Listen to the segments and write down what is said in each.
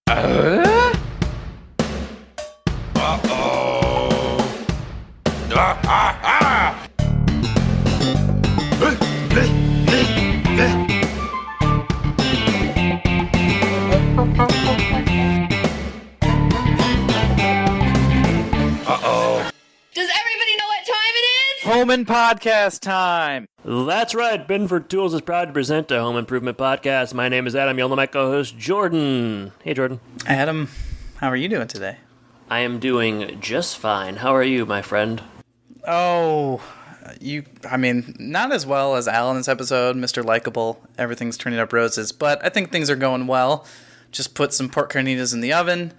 Uh-oh. Ah, ah, ah. Uh-oh. Does everybody know what time it is? Home Impodcast time. That's right. Binford Tools is proud to present a Home Improvement Podcast. My name is Adam. You'll know my co-host, Jordan. Hey, Jordan. Adam, how are you doing today? I am doing just fine. How are you, my friend? Oh, not as well as Alan's episode, Mr. Likeable. Everything's turning up roses, but I think things are going well. Just put some pork carnitas in the oven,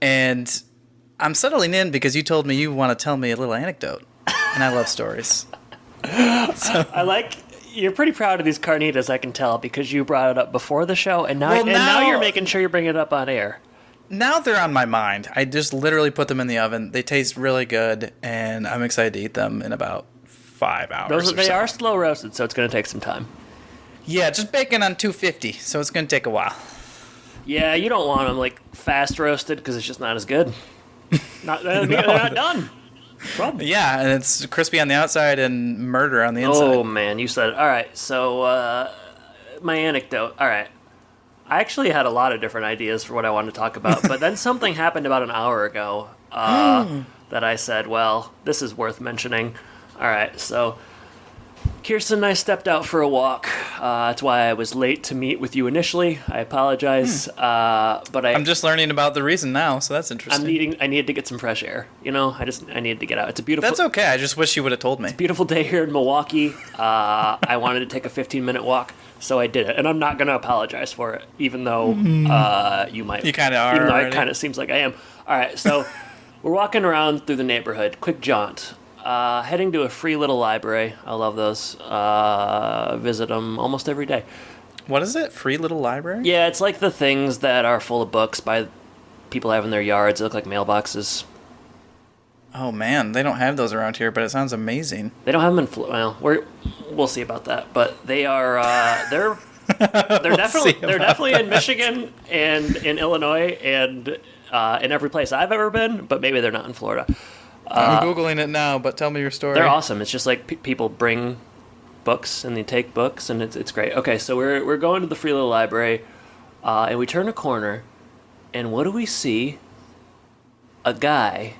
and I'm settling in because you told me you want to tell me a little anecdote, and I love stories. You're pretty proud of these carnitas, I can tell, because you brought it up before the show, and now you're making sure you're bringing it up on air. Now they're on my mind. I just literally put them in the oven. They taste really good, and I'm excited to eat them in about 5 hours. They are slow roasted, so it's going to take some time. Yeah, just baking on 250, so it's going to take a while. Yeah, you don't want them fast roasted because it's just not as good. They're not done. Problem. Yeah, and it's crispy on the outside and murder on the inside. Oh man, you said it. All right, so my anecdote. All right. I actually had a lot of different ideas for what I wanted to talk about, but then something happened about an hour ago that I said, well, this is worth mentioning. All right, so Kirsten and I stepped out for a walk. That's why I was late to meet with you initially. I apologize, but I'm just learning about the reason now, so that's interesting. I needed to get some fresh air. I needed to get out. It's a beautiful. That's okay. I just wish you would have told me. It's a beautiful day here in Milwaukee. I wanted to take a 15-minute walk. So I did it, and I'm not going to apologize for it, even though you might. You kind of are. Even though it kind of seems like I am. All right, so we're walking around through the neighborhood, quick jaunt, heading to a free little library. I love those. Visit them almost every day. What is it? Free little library? Yeah, it's like the things that are full of books by people have in their yards. They look like mailboxes. Oh man, they don't have those around here, but it sounds amazing. They don't have them in we'll see about that, but they are they're definitely in Michigan and in Illinois and in every place I've ever been, but maybe they're not in Florida. I'm Googling it now, but tell me your story. They're awesome. It's just like people bring books and they take books, and it's great. Okay, so we're going to the free little library, and we turn a corner, and what do we see? A guy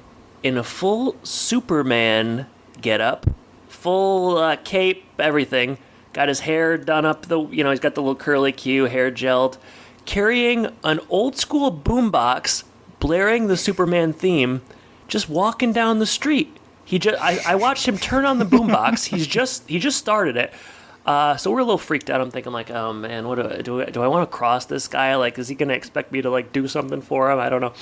in a full Superman getup, full cape, everything. Got his hair done up, he's got the little curly Q, hair gelled, carrying an old school boombox, blaring the Superman theme, just walking down the street. I watched him turn on the boombox. He just started it. So we're a little freaked out. I'm thinking oh man, what do I want to cross this guy? Is he gonna expect me to do something for him? I don't know.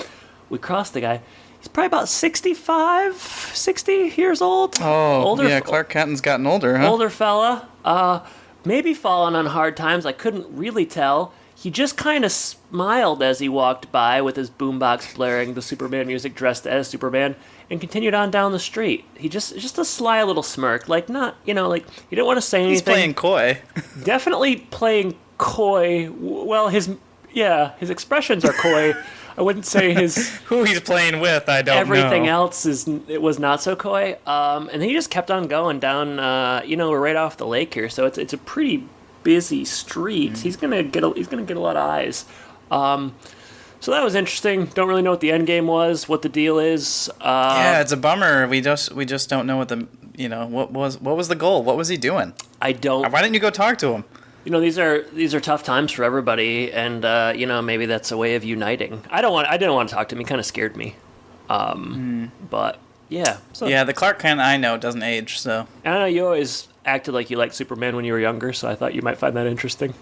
We crossed the guy. He's probably about 65, 60 years old. Oh, yeah, Clark Kenton's gotten older, huh? Older fella. Maybe fallen on hard times. I couldn't really tell. He just kind of smiled as he walked by with his boombox blaring the Superman music, dressed as Superman, and continued on down the street. He just a sly little smirk, he didn't want to say anything. He's playing coy. Definitely playing coy. Well, his expressions are coy. I wouldn't say who he's playing with. I don't know. Everything else was not so coy. And he just kept on going down. We're right off the lake here, so it's a pretty busy street. He's gonna get a lot of eyes. So that was interesting. Don't really know what the end game was, what the deal is. Yeah, it's a bummer. We just don't know what what was the goal? What was he doing? I don't. Why didn't you go talk to him? These are tough times for everybody, and maybe that's a way of uniting. I didn't want to talk to him. He kind of scared me. But yeah. So, yeah, the Clark Kent I know doesn't age. So I don't know. You always acted like you liked Superman when you were younger, so I thought you might find that interesting.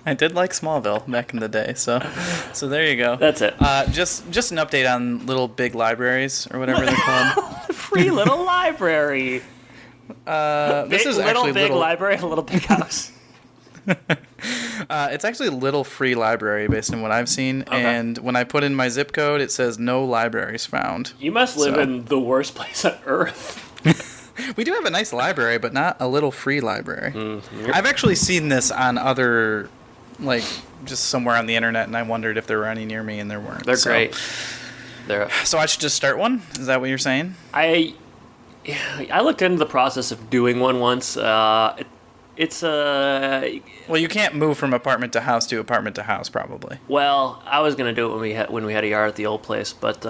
I did like Smallville back in the day, so there you go. That's it. Just an update on little big libraries or whatever they're called. Free little library. This is actually big library, a little big house. It's actually a little free library based on what I've seen, okay. And when I put in my zip code, it says no libraries found. You must live in the worst place on earth. We do have a nice library, but not a little free library. I've actually seen this on other like just somewhere on the internet, and I wondered if there were any near me, and there weren't. They're great. So I should just start one? Is that what you're saying? I looked into the process of doing one once. It's Well, you can't move from apartment to house, probably. Well, I was gonna do it when we had a yard at the old place, but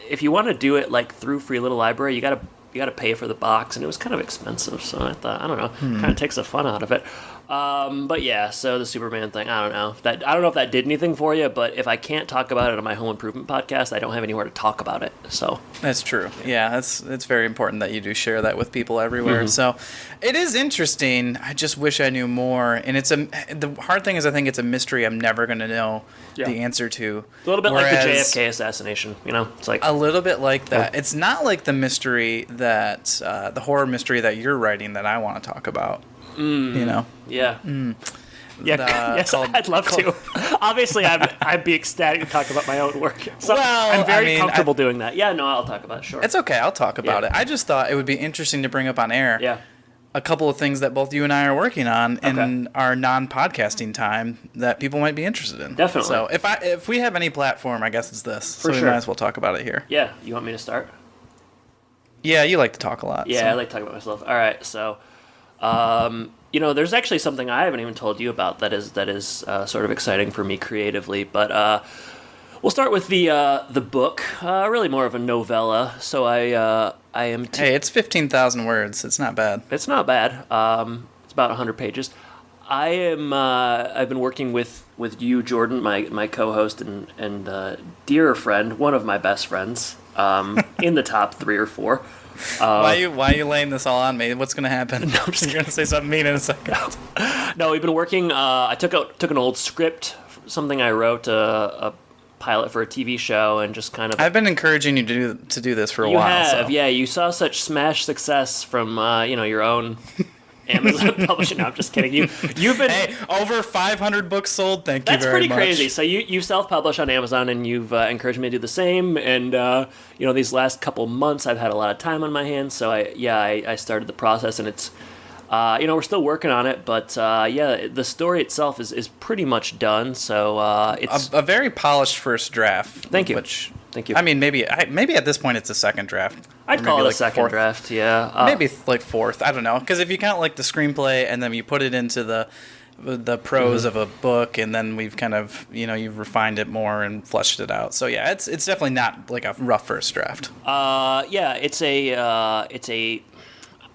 if you want to do it like through Free Little Library, you gotta pay for the box, and it was kind of expensive. So I thought, I don't know, kind of takes the fun out of it. But yeah, so the Superman thing, I don't know if that did anything for you, but if I can't talk about it on my Home Improvement podcast, I don't have anywhere to talk about it. So that's true. Yeah, it's very important that you do share that with people everywhere. Mm-hmm. So it is interesting. I just wish I knew more. And the hard thing is, I think it's a mystery I'm never going to know the answer to. A little bit like the JFK assassination, It's like a little bit like that. It's not like the mystery that the horror mystery that you're writing that I want to talk about. Yeah. Yeah. Yes, I'd love to. Obviously, I'd be ecstatic to talk about my own work. So well, I'm very comfortable doing that. Yeah, no, I'll talk about it. Sure. It's okay. I'll talk about it. I just thought it would be interesting to bring up on air. Yeah. A couple of things that both you and I are working on in our non-podcasting time that people might be interested in. Definitely. So if we have any platform, I guess it's this. For so sure. We might as well talk about it here. Yeah. You want me to start? Yeah, you like to talk a lot. Yeah, so. I like to talk about myself. All right, so. There's actually something I haven't even told you about that is sort of exciting for me creatively. But we'll start with the book. Really more of a novella. So I am. Hey, it's 15,000 words. It's not bad. It's not bad. It's about 100 pages. I am. I've been working with you, Jordan, my co-host and dear friend, one of my best friends, in the top 3 or 4. Why are you laying this all on me? What's going to happen? No, I'm just going to say something mean in a second. No, we've been working. I took an old script, something I wrote, a pilot for a TV show, and just kind of. I've been encouraging you to do this for a while. You have, so. yeah. You saw such smash success from your own Amazon publishing. No, I'm just kidding. You've been over 500 books sold. Thank you very much. That's pretty crazy. So you self-publish on Amazon, and you've encouraged me to do the same. And these last couple months, I've had a lot of time on my hands. So I started the process, and it's we're still working on it. But the story itself is pretty much done. So it's a very polished first draft. Thank you. Thank you. I mean, maybe at this point it's a second draft. I'd call it a second draft, yeah. Maybe like fourth. I don't know, because if you count like the screenplay and then you put it into the prose of a book, and then we've kind of you've refined it more and fleshed it out. So yeah, it's definitely not like a rough first draft. It's a.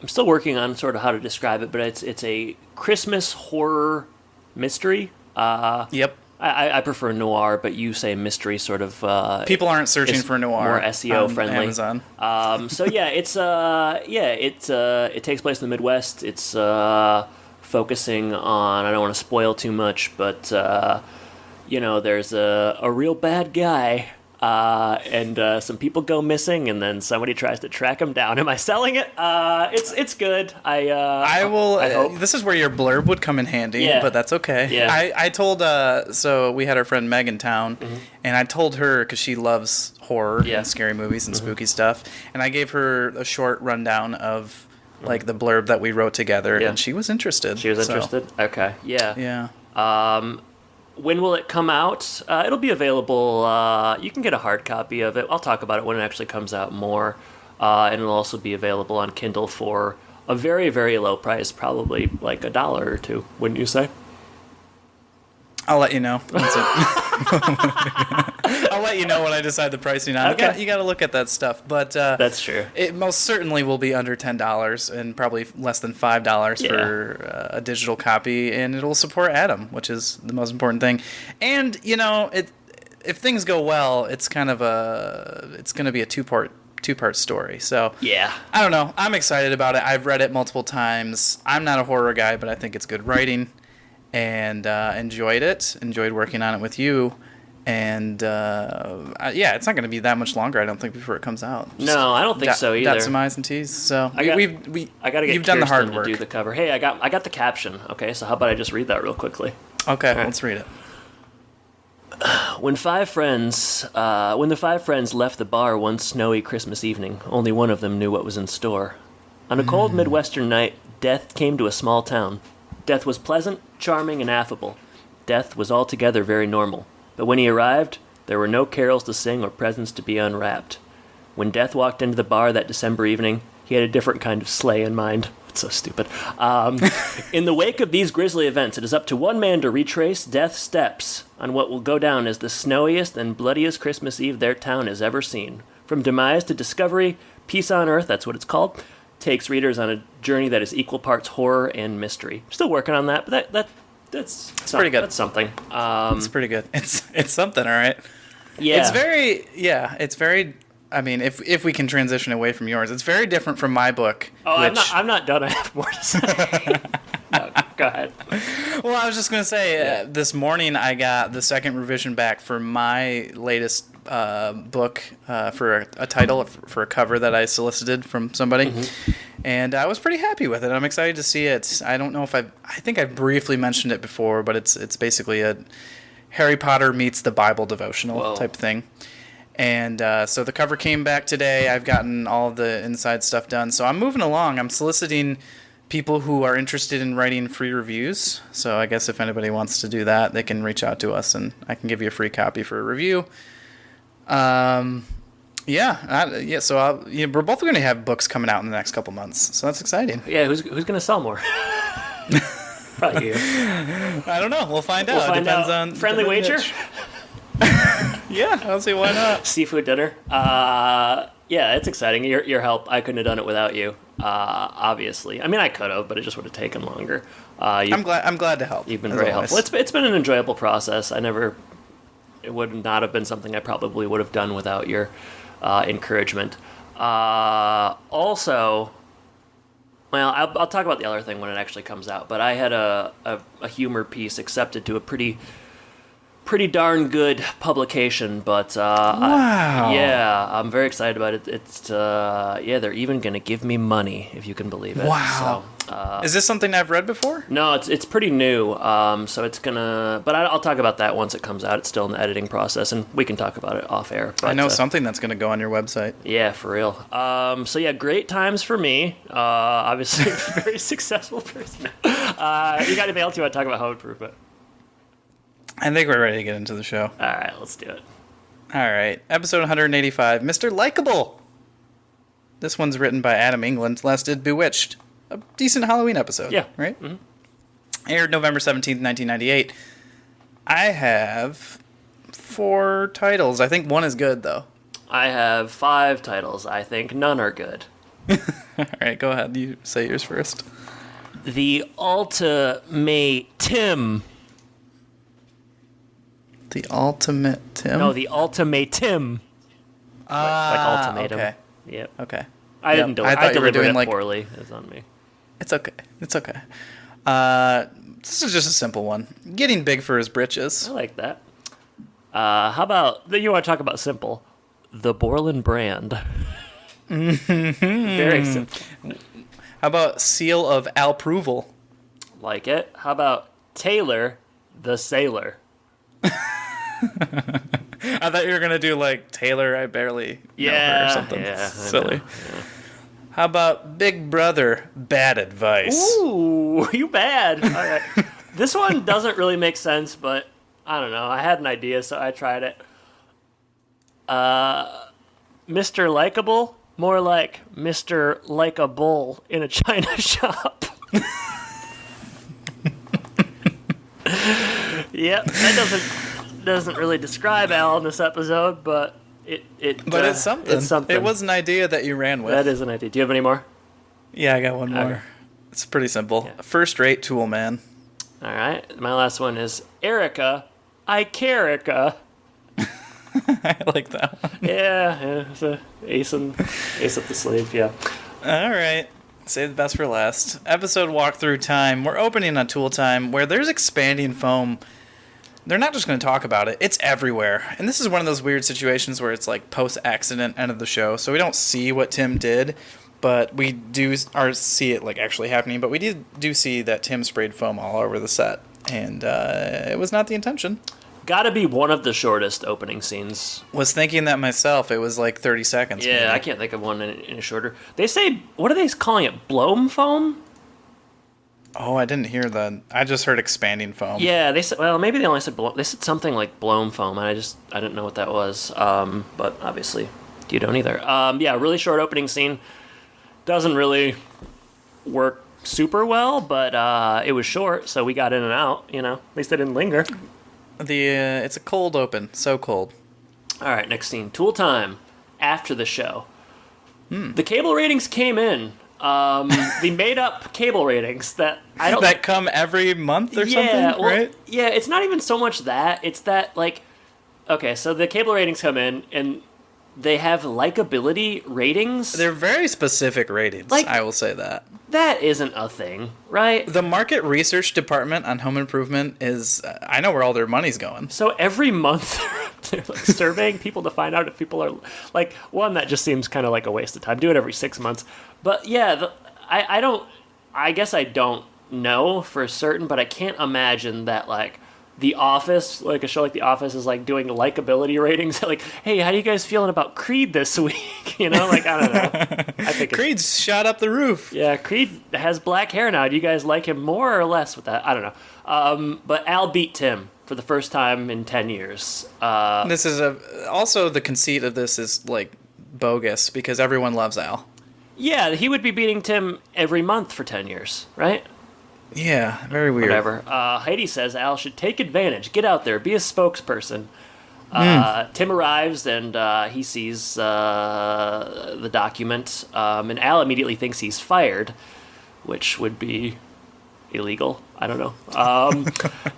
I'm still working on sort of how to describe it, but it's a Christmas horror mystery. Yep. I prefer noir, but you say mystery sort of. People aren't searching for noir. More SEO friendly. Amazon. So yeah, it takes place in the Midwest. It's focusing on. I don't want to spoil too much, but there's a real bad guy. And some people go missing, and then somebody tries to track them down. Am I selling it? It's good. I will. I hope. This is where your blurb would come in handy, but that's okay. Yeah. I told. So we had our friend Meg in town, and I told her because she loves horror and scary movies and spooky stuff, and I gave her a short rundown of like the blurb that we wrote together, and she was interested. She was interested. Okay. Yeah. Yeah. When will it come out? It'll be available. You can get a hard copy of it. I'll talk about it when it actually comes out more. And it'll also be available on Kindle for a very, very low price, probably like $1 or $2, wouldn't you say? I'll let you know. That's it. I'll let you know when I decide the pricing on it. Okay. You got to look at that stuff. But that's true. It most certainly will be under $10 and probably less than $5 for a digital copy, and it'll support Adam, which is the most important thing. And if things go well, it's going to be a two-part story. So yeah, I don't know. I'm excited about it. I've read it multiple times. I'm not a horror guy, but I think it's good writing. And enjoyed working on it with you, and it's not going to be that much longer, I don't think, before it comes out. No, I don't think so either. Dot some I's and T's. So I got to get you've done the hard to work. do the cover. Hey, I got the caption. Okay, so how about I just read that real quickly? Okay, let's read it. When the 5 friends left the bar one snowy Christmas evening, only one of them knew what was in store. On a cold Midwestern night, death came to a small town. Death was pleasant, charming, and affable. death was altogether very normal. But when he arrived, there were no carols to sing or presents to be unwrapped. When Death walked into the bar that December evening, he had a different kind of sleigh in mind. It's so stupid. In the wake of these grisly events, it is up to one man to retrace Death's steps on what will go down as the snowiest and bloodiest Christmas Eve their town has ever seen. From demise to discovery, Peace on Earth, that's what it's called, takes readers on a journey that is equal parts horror and mystery. Still working on that, but that's pretty good. That's something. It's pretty good. It's something, all right. Yeah. It's very. I mean, if we can transition away from yours, it's very different from my book. Oh, I'm not done. I have more to say. No, go ahead. Well, I was just going to say, this morning I got the second revision back for my latest book for a title, for a cover that I solicited from somebody. Mm-hmm. And I was pretty happy with it. I'm excited to see it. I don't know if I think I've briefly mentioned it before, but it's basically a Harry Potter meets the Bible devotional type thing. And so the cover came back today. I've gotten all the inside stuff done. So I'm moving along. I'm soliciting people who are interested in writing free reviews. So I guess if anybody wants to do that, they can reach out to us, and I can give you a free copy for a review. So we're both going to have books coming out in the next couple months. So that's exciting. Yeah, who's going to sell more? Probably you. I don't know. We'll find out. Depends on friendly wager. Yeah, I'll see why not. Seafood dinner. Yeah, it's exciting. Your help. I couldn't have done it without you. Obviously. I mean, I could have, but it just would have taken longer. I'm glad to help. You've been very helpful. It's been an enjoyable process. It would not have been something I probably would have done without your encouragement. Also, well, I'll talk about the other thing when it actually comes out. But I had a humor piece accepted to a pretty darn good publication, but wow. I'm very excited about it. It's they're even gonna give me money, if you can believe it. Wow. So, is this something I've read before? No, it's pretty new. So it's gonna, but I'll talk about that once it comes out. It's still in the editing process, and we can talk about it off air. But, I know something that's gonna go on your website. Yeah, for real. Great times for me. Obviously, very successful person. You got anything else you want to talk about Home Improvement? I think we're ready to get into the show. All right, let's do it. All right, episode 185, Mr. Likeable. This one's written by Adam England. Last did Bewitched, a decent Halloween episode. Yeah. Right? Mm-hmm. Aired November 17th, 1998. I have 4 titles. I think one is good, though. I have 5 titles. I think none are good. All right, go ahead. You say yours first. The Ultimate Tim. The Ultimate Tim? No, the Ultimatum. Like ultimatum. Okay. Yep. Okay. I didn't do it. I delivered it like poorly. It's on me. It's okay. It's okay. This is just a simple one. Getting big for his britches. I like that. How about, you want to talk about simple? The Borland brand. Very simple. How about seal of approval? Like it. How about Taylor the Sailor? I thought you were gonna do like Taylor, I barely know her or something silly. Yeah. How about Big Brother, bad advice? Ooh, you bad. All right. This one doesn't really make sense, but I don't know. I had an idea, so I tried it. Mr. Likeable, more like Mr. Like a Bull in a china shop. Yep, that doesn't really describe Al in this episode, but it's something. It's something. It was an idea that you ran with. That is an idea. Do you have any more? Yeah, I got one more. Okay. It's pretty simple. Yeah. First-rate tool man. All right, my last one is Erica, Icarica. I like that one. Yeah, it's a ace up the sleeve. Yeah. All right. Save the best for last. Episode walkthrough time. We're opening on Tool Time, where there's expanding foam. They're not just going to talk about it. It's everywhere. And this is one of those weird situations where it's like post-accident end of the show. So we don't see what Tim did, but we do see it like actually happening. But we do see that Tim sprayed foam all over the set. And it was not the intention. Gotta be one of the shortest opening scenes. Was thinking that myself. It was like 30 seconds. Yeah, maybe. I can't think of one in a shorter. They say, what are they calling it? Bloom foam? Oh, I didn't hear that. I just heard expanding foam. Yeah, they said. Well, maybe they only said they said something like blown foam, and I didn't know what that was. But obviously, you don't either. Yeah, really short opening scene. Doesn't really work super well, but it was short, so we got in and out. At least they didn't linger. It's a cold open, so cold. All right, next scene. Tool time. After the show, the cable ratings came in. The made-up cable ratings that I don't that come every month or something, right? Yeah, it's not even so much that. It's that, like, okay, so the cable ratings come in, and they have likability ratings. They're very specific ratings, Like, I will say that. That isn't a thing, right? The market research department on home improvement is, I know where all their money's going. So every month, they're like surveying people to find out if people are, like, one, that just seems kind of like a waste of time. Do it every 6 months. But yeah, I guess I don't know for certain, but I can't imagine that, like, The Office, like a show like The Office, is like doing likability ratings. Like, hey, how are you guys feeling about Creed this week? I don't know. I think Creed's shot up the roof. Yeah, Creed has black hair now. Do you guys like him more or less with that? I don't know. But Al beat Tim for the first time in 10 years. This is also the conceit of this is like bogus because everyone loves Al. Yeah, he would be beating Tim every month for 10 years, right? Yeah, very weird. Whatever. Heidi says Al should take advantage. Get out there. Be a spokesperson. Tim arrives and he sees the document. And Al immediately thinks he's fired, which would be illegal. I don't know.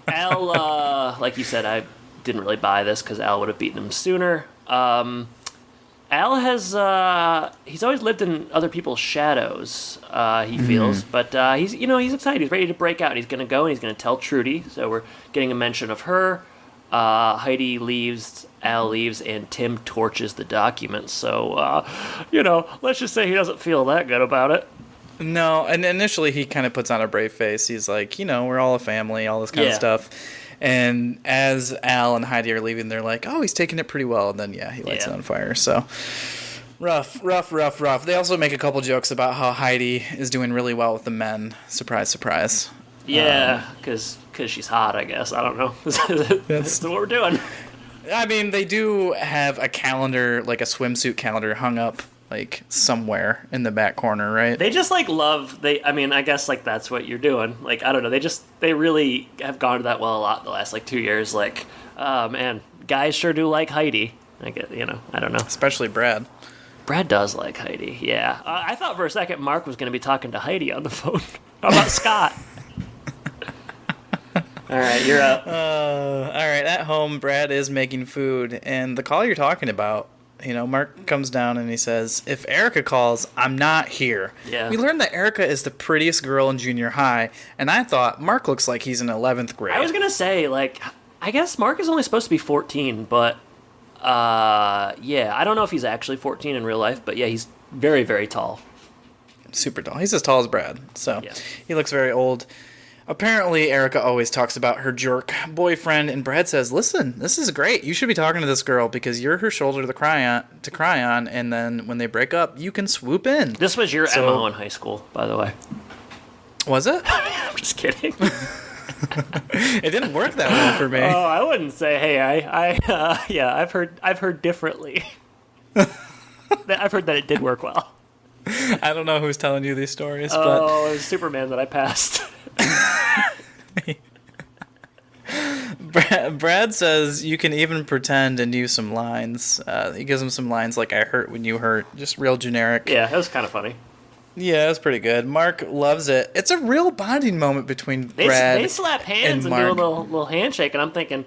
Al, like you said, I didn't really buy this because Al would have beaten him sooner. Al has, he's always lived in other people's shadows, he feels, but he's excited, he's ready to break out, he's going to go and he's going to tell Trudy, so we're getting a mention of her. Heidi leaves, Al leaves, and Tim torches the document, so, let's just say he doesn't feel that good about it. No, and initially he kind of puts on a brave face, he's like, we're all a family, all this kind of stuff. And as Al and Heidi are leaving, they're like, oh, he's taking it pretty well. And then, he lights it on fire. So, rough. They also make a couple jokes about how Heidi is doing really well with the men. Surprise, surprise. Yeah, because she's hot, I guess. I don't know. That's what we're doing. I mean, they do have a calendar, like a swimsuit calendar hung up, like, somewhere in the back corner, right? They just, like, I guess, like, that's what you're doing. Like, I don't know. They really have gone to that well a lot the last, like, 2 years. Like, man, guys sure do like Heidi. I get, I don't know. Especially Brad. Brad does like Heidi, yeah. I thought for a second Mark was going to be talking to Heidi on the phone. How about Scott? All right, you're up. All right, at home, Brad is making food. And the call you're talking about, Mark comes down and he says, if Erica calls, I'm not here. Yeah. We learned that Erica is the prettiest girl in junior high, and I thought Mark looks like he's in 11th grade. I was going to say, like, I guess Mark is only supposed to be 14, but, I don't know if he's actually 14 in real life, but yeah, he's very, very tall. Super tall. He's as tall as Brad, so he looks very old. Apparently, Erica always talks about her jerk boyfriend, and Brad says, listen, this is great. You should be talking to this girl because you're her shoulder to cry on, and then when they break up, you can swoop in. This was your MO in high school, by the way. Was it? I'm just kidding. It didn't work that well for me. Oh, I wouldn't say, hey, I've heard differently. I've heard that it did work well. I don't know who's telling you these stories, but... Oh, it was Superman that I passed. Brad says you can even pretend and use some lines. He gives him some lines like, I hurt when you hurt. Just real generic. Yeah, that was kind of funny. Yeah, it was pretty good. Mark loves it. It's a real bonding moment between Brad They slap hands and Mark. do a little handshake, and I'm thinking,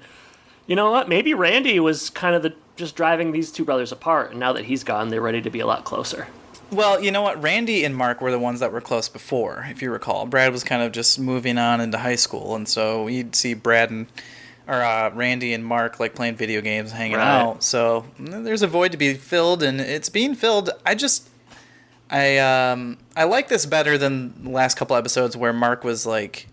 you know what? Maybe Randy was kind of just driving these two brothers apart, and now that he's gone, they're ready to be a lot closer. Well, you know what? Randy and Mark were the ones that were close before, if you recall. Brad was kind of just moving on into high school, and so you'd see Randy and Mark like playing video games, hanging out. So there's a void to be filled, and it's being filled. I like this better than the last couple episodes where Mark was like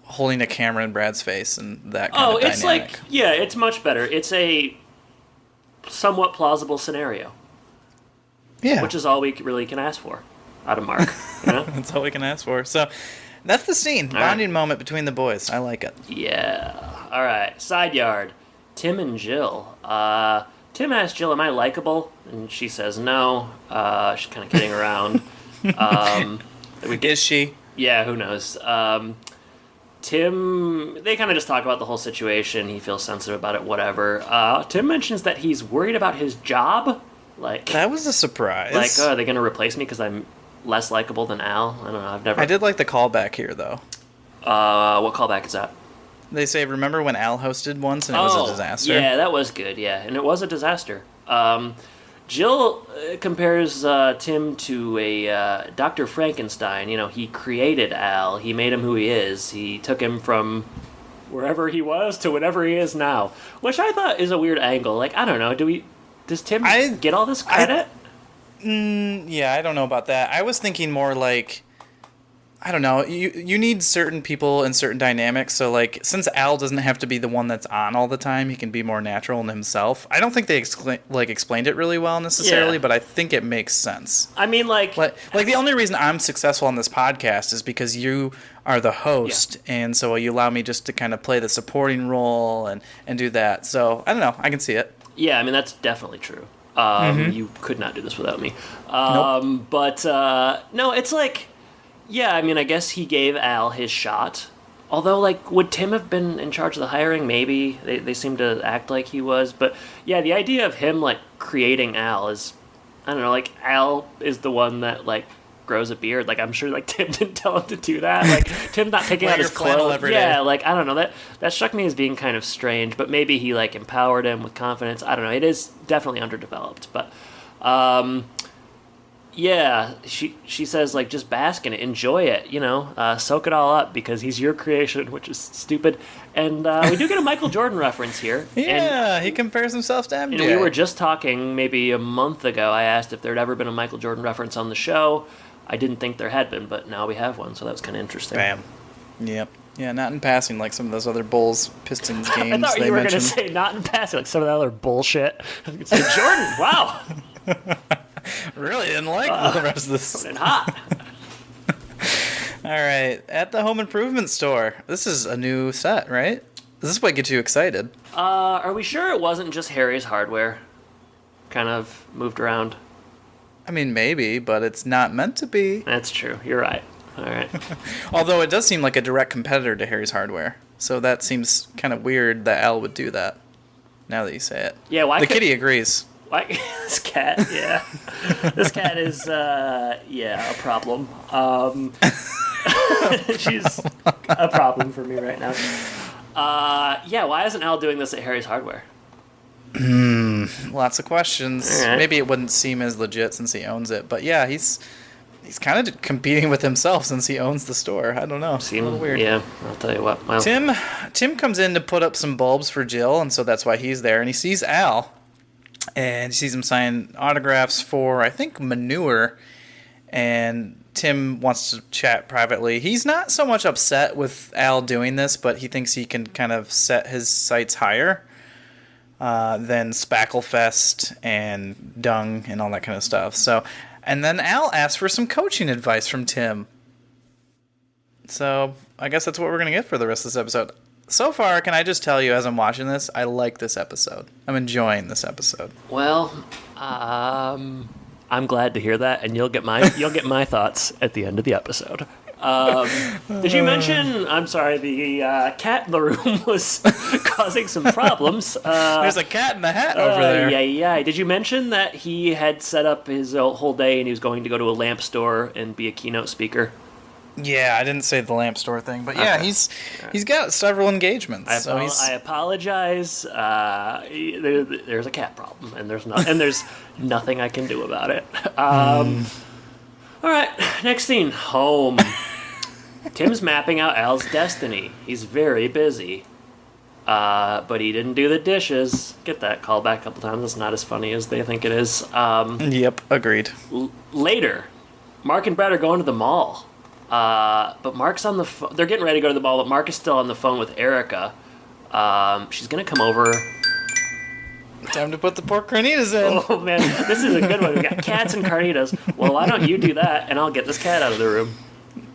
holding a camera in Brad's face and that kind of dynamic. It's like, it's much better. It's a somewhat plausible scenario. Yeah. Which is all we really can ask for out of Mark. You know? That's all we can ask for. So That's the scene. Bonding moment between the boys. I like it. Yeah. All right. Side yard. Tim and Jill. Tim asks Jill, "Am I likable?" And she says no. She's kind of kidding around. Is she? Yeah, who knows? Tim, they kind of just talk about the whole situation. He feels sensitive about it, whatever. Tim mentions that he's worried about his job. Like, that was a surprise. Like, are they going to replace me because I'm less likable than Al? I don't know. I did like the callback here, though. What callback is that? They say, remember when Al hosted once and it was a disaster? Yeah, that was good, yeah. And it was a disaster. Jill compares Tim to a Dr. Frankenstein. You know, he created Al. He made him who he is. He took him from wherever he was to whatever he is now. Which I thought is a weird angle. Like, I don't know. Does Tim get all this credit? Yeah, I don't know about that. I was thinking more like, I don't know, you need certain people and certain dynamics, so like, since Al doesn't have to be the one that's on all the time, he can be more natural in himself. I don't think they explained it really well necessarily, but I think it makes sense. I mean, like the only reason I'm successful on this podcast is because you are the host, and so you allow me just to kind of play the supporting role and do that. So, I don't know, I can see it. Yeah, I mean, that's definitely true. You could not do this without me. Nope. But, no, it's like, yeah, I mean, I guess he gave Al his shot. Although, like, would Tim have been in charge of the hiring? Maybe. They seem to act like he was. But, yeah, the idea of him, like, creating Al is, I don't know, like, Al is the one that, like, grows a beard. Like, I'm sure, like, Tim didn't tell him to do that. Like, Tim's not picking out his clothes. Yeah, like, I don't know. That struck me as being kind of strange. But maybe he, like, empowered him with confidence. I don't know. It is definitely underdeveloped. But, yeah, she says, like, just bask in it, enjoy it, you know, soak it all up because he's your creation, which is stupid. And we do get a Michael Jordan reference here. Yeah, and, he compares himself to MJ. And we were just talking maybe a month ago. I asked if there'd ever been a Michael Jordan reference on the show. I didn't think there had been, but now we have one, so that was kind of interesting. Bam. Yep. Yeah, not in passing like some of those other Bulls Pistons games. I thought you were going to say not in passing, like some of that other bullshit. I was going to say, Jordan, wow. Really didn't like the rest of this. Coming in hot. All right, at the home improvement store. This is a new set, right? This is what gets you excited. Are we sure it wasn't just Harry's hardware? Kind of moved around. I mean, maybe, but it's not meant to be. That's true. You're right. All right. Although it does seem like a direct competitor to Harry's hardware, so that seems kind of weird that Al would do that. Now that you say it. Yeah. Why? The kitty agrees. Why? This cat. Yeah. This cat is a problem. She's a problem for me right now. Yeah. Why isn't Al doing this at Harry's hardware? Lots of questions. Right. Maybe it wouldn't seem as legit since he owns it, but yeah, he's kind of competing with himself since he owns the store. I don't know. A little weird. Yeah, I'll tell you what. Well, Tim comes in to put up some bulbs for Jill, and so that's why he's there. And he sees Al, and he sees him sign autographs for, I think, manure. And Tim wants to chat privately. He's not so much upset with Al doing this, but he thinks he can kind of set his sights higher than Spacklefest and Dung and all that kind of stuff. So, and then Al asks for some coaching advice from Tim. So I guess that's what we're going to get for the rest of this episode. So far, can I just tell you, as I'm watching this, I like this episode. I'm enjoying this episode. Well, I'm glad to hear that, and you'll get my thoughts at the end of the episode. Did you mention? I'm sorry, the cat in the room was causing some problems. There's a cat in the hat over there. Yeah. Did you mention that he had set up his whole day and he was going to go to a lamp store and be a keynote speaker? Yeah, I didn't say the lamp store thing, but yeah, okay. He's got several engagements. I apologize. There's a cat problem, and there's nothing I can do about it. All right, next scene, home. Tim's mapping out Al's destiny. He's very busy, but he didn't do the dishes. Get that call back a couple times. It's not as funny as they think it is. Yep, agreed. Later, Mark and Brett are going to the mall. But Mark's on the phone. They're getting ready to go to the mall, but Mark is still on the phone with Erica. She's going to come over. Time to put the pork carnitas in. Oh, man. This is a good one. We got cats and carnitas. Well, why don't you do that, and I'll get this cat out of the room.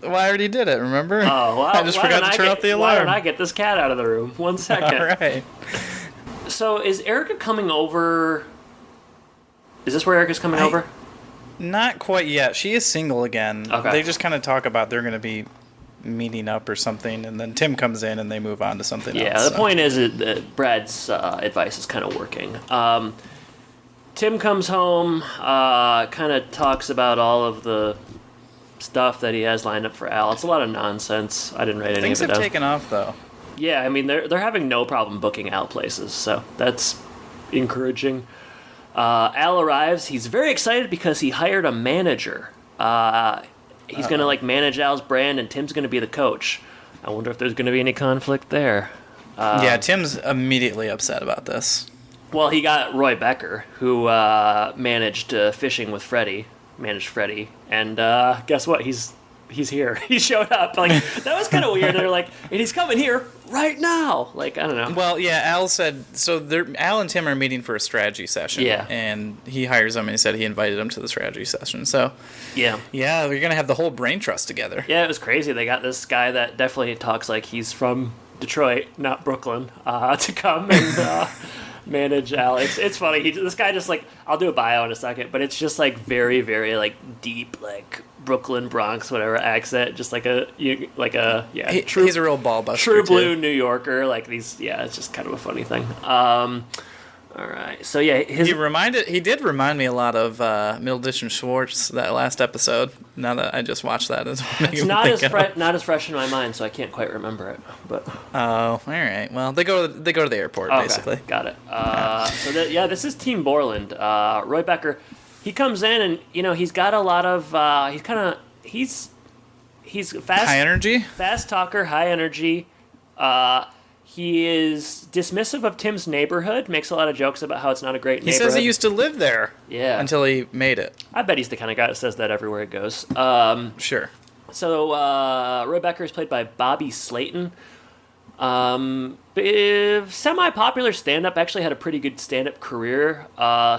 Well, I already did it, remember? Oh, well, I just forgot to turn off the alarm. Why don't I get this cat out of the room? 1 second. All right. So, is Erica coming over? Is this where Erica's coming over? Not quite yet. She is single again. Okay. They just kind of talk about they're going to be meeting up or something, and then Tim comes in and they move on to something else. Yeah, the point is that Brad's advice is kind of working. Tim comes home, kind of talks about all of the stuff that he has lined up for Al. It's a lot of nonsense. I didn't write any Things of it have down. taken off, though. Yeah, I mean, they're having no problem booking Al places, so that's encouraging. Al arrives. He's very excited because he hired a manager. He's going to, manage Al's brand, and Tim's going to be the coach. I wonder if there's going to be any conflict there. Yeah, Tim's immediately upset about this. Well, he got Roy Becker, who managed Fishing with Freddie, and guess what? He's here. He showed up. That was kind of weird. They're like, and he's coming here right now. I don't know. Well, yeah, Al said, Al and Tim are meeting for a strategy session. Yeah. And he hires them, and he said he invited them to the strategy session. So, Yeah, we're going to have the whole brain trust together. it was crazy. They got this guy that definitely talks like he's from Detroit, not Brooklyn, to come and manage Al. It's funny. This guy just I'll do a bio in a second, but it's just very, very deep Brooklyn, Bronx, whatever accent, just he's He's a real ball buster. true blue too. New Yorker. It's just kind of a funny thing. All right, so yeah, He did remind me a lot of Middleditch and Schwartz, that last episode. Now that I just watched that, it's not as fresh in my mind, so I can't quite remember it. But oh, all right. Well, they go to the airport basically. Got it. This is Team Borland. Roy Becker, he comes in and he's got a lot of he's fast, High energy. fast talker, high energy. He is dismissive of Tim's neighborhood, makes a lot of jokes about how it's not a great neighborhood. He says he used to live there. Yeah. Until he made it. I bet he's the kind of guy that says that everywhere he goes. Sure. So Roy Becker is played by Bobby Slayton. Semi-popular stand-up, actually had a pretty good stand-up career.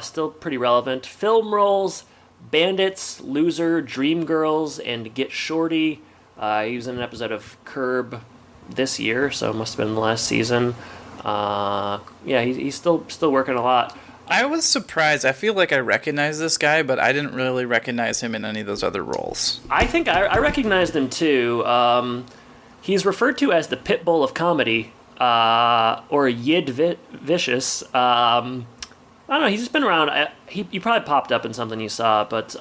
Still pretty relevant. Film roles, Bandits, Loser, Dreamgirls, and Get Shorty. He was in an episode of Curb this year, so it must have been the last season. He's still working a lot. I was surprised. I feel like I recognized this guy, but I didn't really recognize him in any of those other roles. I think I recognized him too. He's referred to as the pit bull of comedy, or Yid Vicious. I don't know. He's just been around. He probably popped up in something you saw, but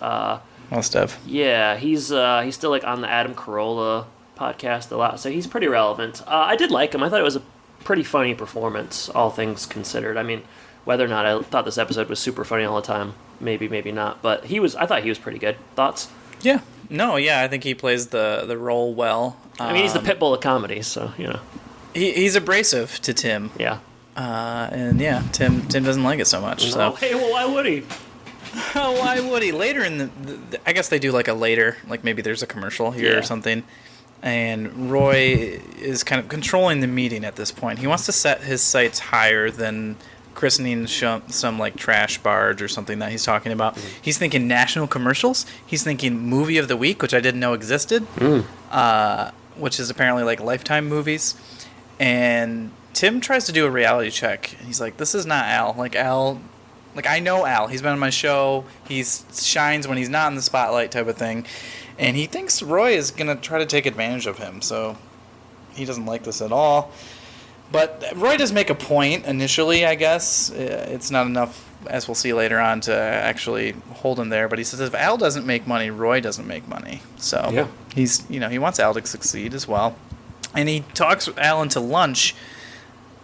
Must have. yeah, he's still on the Adam Carolla podcast a lot, so he's pretty relevant. I did like him. I thought it was a pretty funny performance, all things considered. I mean, whether or not I thought this episode was super funny all the time, maybe not. But I thought he was pretty good. Thoughts? Yeah. No, yeah, I think he plays the role well. I mean, he's the pit bull of comedy, so He's abrasive to Tim. Yeah. And yeah, Tim doesn't like it so much. So Hey, well, why would he? why would he? Later in the I guess they do a later, maybe there's a commercial here or something. And Roy is kind of controlling the meeting at this point. He wants to set his sights higher than christening some trash barge or something that he's talking about. Mm. He's thinking national commercials. He's thinking movie of the week, which I didn't know existed, which is apparently Lifetime movies. And Tim tries to do a reality check. He's like, this is not Al. Al, I know Al. He's been on my show. He shines when he's not in the spotlight type of thing. And he thinks Roy is going to try to take advantage of him. So he doesn't like this at all. But Roy does make a point initially, I guess. It's not enough, as we'll see later on, to actually hold him there. But he says if Al doesn't make money, Roy doesn't make money. So he's, he wants Al to succeed as well. And he talks Al into lunch,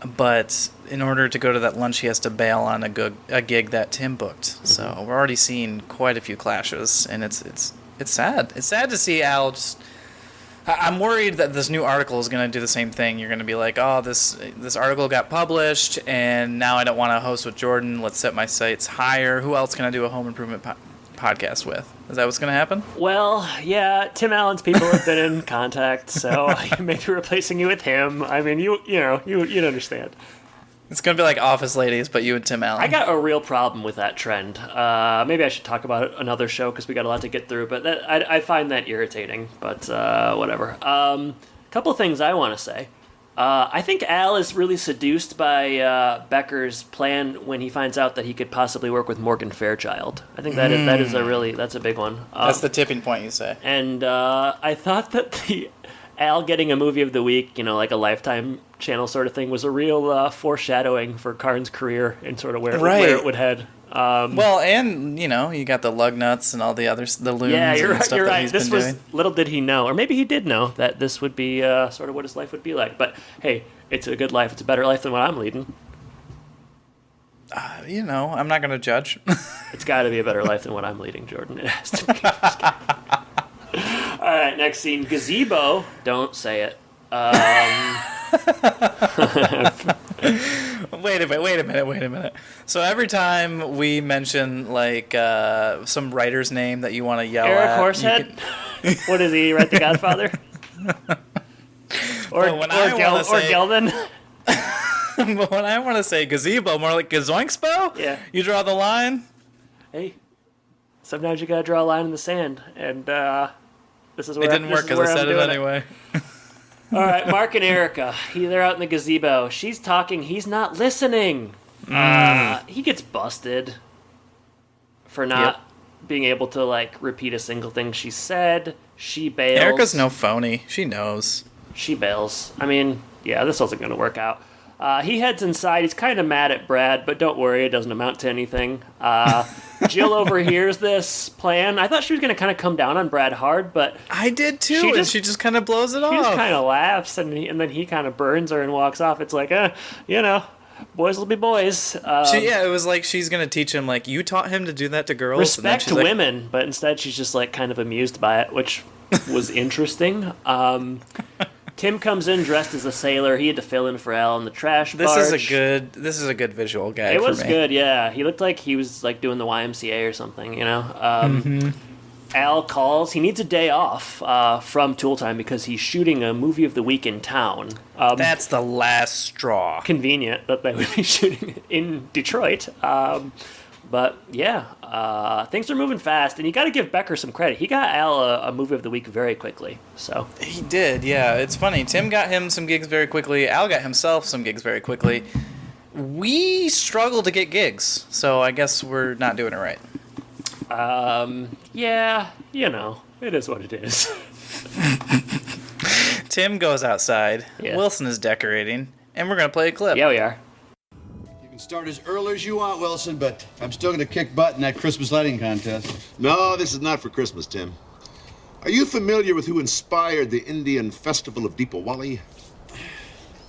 but in order to go to that lunch, he has to bail on a gig that Tim booked. Mm-hmm. So we're already seeing quite a few clashes, and it's sad. It's sad to see Al just... I'm worried that this new article is going to do the same thing. You're going to be like, oh, this article got published, and now I don't want to host with Jordan. Let's set my sights higher. Who else can I do a home improvement podcast with? Is that what's going to happen? Well, yeah, Tim Allen's people have been in contact, so maybe replacing you with him. I mean, you'd understand. It's going to be like Office Ladies, but you and Tim Allen. I got a real problem with that trend. Maybe I should talk about it another show because we got a lot to get through, but I find that irritating, but whatever. Couple of things I want to say. I think Al is really seduced by Becker's plan when he finds out that he could possibly work with Morgan Fairchild. I think that's a big one. That's the tipping point, you say. And I thought that the Al getting a movie of the week, like a Lifetime channel sort of thing, was a real foreshadowing for Karn's career and sort of where it would head. Well, and you got the lug nuts and all the others, the loons. Yeah, you're and stuff right. that he's This been was doing. little did he know, or maybe he did know that this would be sort of what his life would be like. But hey, it's a good life. It's a better life than what I'm leading. I'm not going to judge. It's got to be a better life than what I'm leading, Jordan. It has to be. All right, next scene, gazebo. Don't say it. Wait a minute. So every time we mention some writer's name that you want to yell Eric at, Horsehead. What is he? Write The Godfather? or Gelman? But when I want to say gazebo, more like gazoinkspo. Yeah. You draw the line. Hey, sometimes you gotta draw a line in the sand, and this is where It didn't work because I said it anyway. All right, Mark and Erica. They're out in the gazebo. She's talking. He's not listening. He gets busted for not being able to repeat a single thing she said. She bails. Erica's no phony. She knows. She bails. I mean, yeah, this wasn't going to work out. He heads inside. He's kind of mad at Brad, but don't worry, it doesn't amount to anything. Jill overhears this plan. I thought she was going to kind of come down on Brad hard, but I did too, and she just kind of blows it off. She just kind of laughs, and then he kind of burns her and walks off. It's like, boys will be boys. It was like she's going to teach him, you taught him to do that to girls. Respect to women, but instead she's just kind of amused by it, which was interesting. Tim comes in dressed as a sailor. He had to fill in for Al in the trash barge. This is a good visual gag. It was good, yeah. He looked like he was doing the YMCA or something, Al calls. He needs a day off from Tool Time because he's shooting a movie of the week in town. That's the last straw. Convenient that they would be shooting in Detroit. But yeah, things are moving fast, and you got to give Becker some credit. He got Al a movie of the week very quickly. So he did, yeah. It's funny. Tim got him some gigs very quickly. Al got himself some gigs very quickly. We struggle to get gigs, so I guess we're not doing it right. Yeah, it is what it is. Tim goes outside. Yeah. Wilson is decorating, and we're gonna play a clip. Yeah, we are. Start as early as you want, Wilson, but I'm still going to kick butt in that Christmas lighting contest. No, this is not for Christmas, Tim. Are you familiar with who inspired the Indian festival of Deepawali?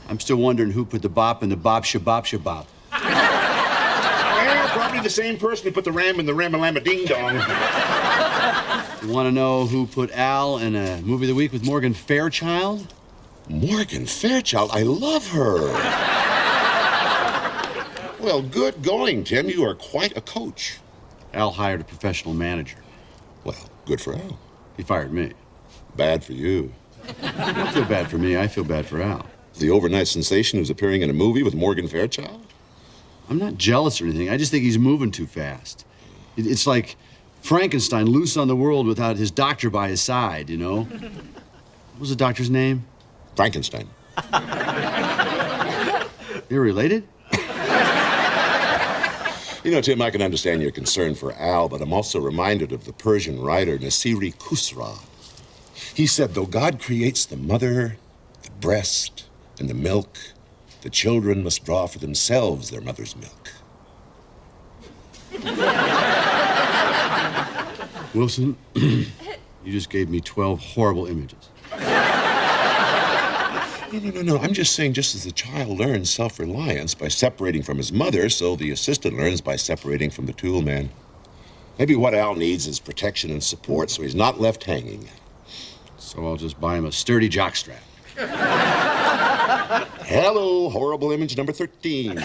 I'm still wondering who put the bop in the bop shabop shabop. Well, probably the same person who put the ram in the Ramalama Ding Dong. You want to know who put Al in a movie of the week with Morgan Fairchild? Morgan Fairchild? I love her. Well, good going, Tim. You are quite a coach. Al hired a professional manager. Well, good for Al. He fired me. Bad for you. I don't feel bad for me. I feel bad for Al. The overnight sensation who's appearing in a movie with Morgan Fairchild? I'm not jealous or anything. I just think he's moving too fast. It's like Frankenstein loose on the world without his doctor by his side, What was the doctor's name? Frankenstein. You're related? Tim, I can understand your concern for Al, but I'm also reminded of the Persian writer Nasiri Khusra. He said, though God creates the mother, the breast, and the milk, the children must draw for themselves their mother's milk. Wilson, you just gave me 12 horrible images. No. I'm just saying, just as the child learns self-reliance by separating from his mother, so the assistant learns by separating from the tool man. Maybe what Al needs is protection and support, so he's not left hanging. So I'll just buy him a sturdy jockstrap. Hello, horrible image number 13.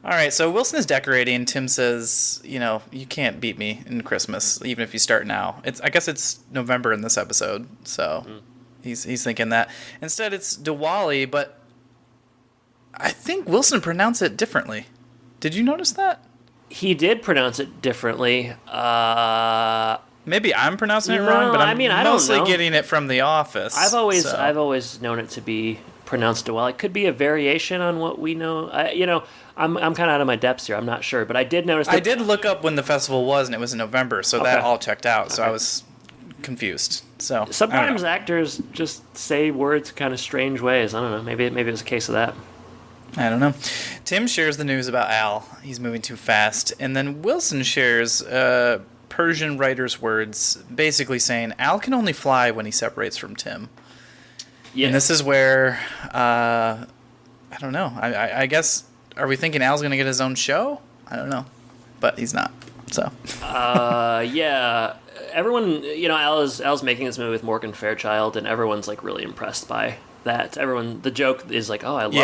All right, so Wilson is decorating. Tim says, you can't beat me in Christmas, even if you start now. I guess it's November in this episode, so He's thinking that. Instead, it's Diwali, but I think Wilson pronounced it differently. Did you notice that? He did pronounce it differently. Maybe I'm pronouncing it No, wI'm I mean, I don't mostly know. getting it from The Office. I've always known it to be pronounced Diwali. It could be a variation on what we know. I'm kind of out of my depths here. I'm not sure, but I did notice that I did look up when the festival was, and it was in November, so that Okay. all checked out. So I was confused. So I don't sometimes know. actors just say words kind of strange ways. I don't know. Maybe it was a case of that. I don't know. Tim shares the news about Al. He's moving too fast, and then Wilson shares Persian writer's words, basically saying Al can only fly when he separates from Tim. Yeah. And this is where I don't know. I guess, are we thinking Al's gonna get his own show? I don't know, but he's not. So Yeah. Everyone, Al's making this movie with Morgan Fairchild, and everyone's like really impressed by that. The joke is like, oh, I love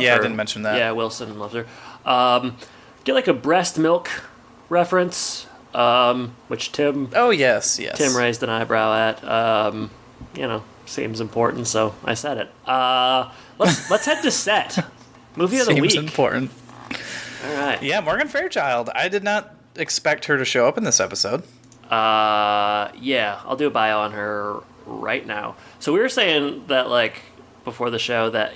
her. I didn't mention that. Yeah, Wilson loves her. Get like a breast milk reference, which Tim yes. Tim raised an eyebrow at. Seems important, so I said it. Let's head to set. Movie of the Seems week. important. All right. Yeah, Morgan Fairchild. I did not expect her to show up in this episode. Yeah, I'll do a bio on her right now. So we were saying that, like, before the show that,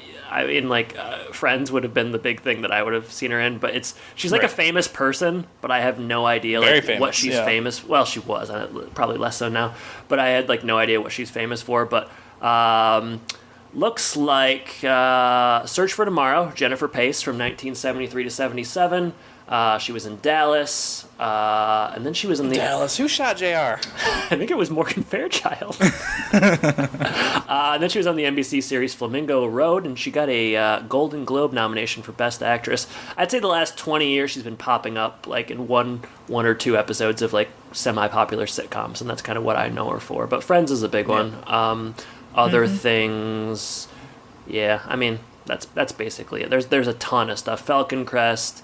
Friends would have been the big thing that I would have seen her in, but she's like Right. a famous person, but I have no idea Very like what famous, she's yeah. famous. Well, she was probably less so now, but I had like no idea what she's famous for. But looks like Search for Tomorrow, Jennifer Pace from 1973 to 77. She was in Dallas, and then she was in the. Dallas. Who shot JR? I think it was Morgan Fairchild. And then she was on the NBC series Flamingo Road, and she got a Golden Globe nomination for Best Actress. I'd say the last 20 years she's been popping up like in one or two episodes of like semi-popular sitcoms, and that's kind of what I know her for. But Friends is a big one. Other things, yeah. I mean, that's basically it. There's a ton of stuff. Falcon Crest.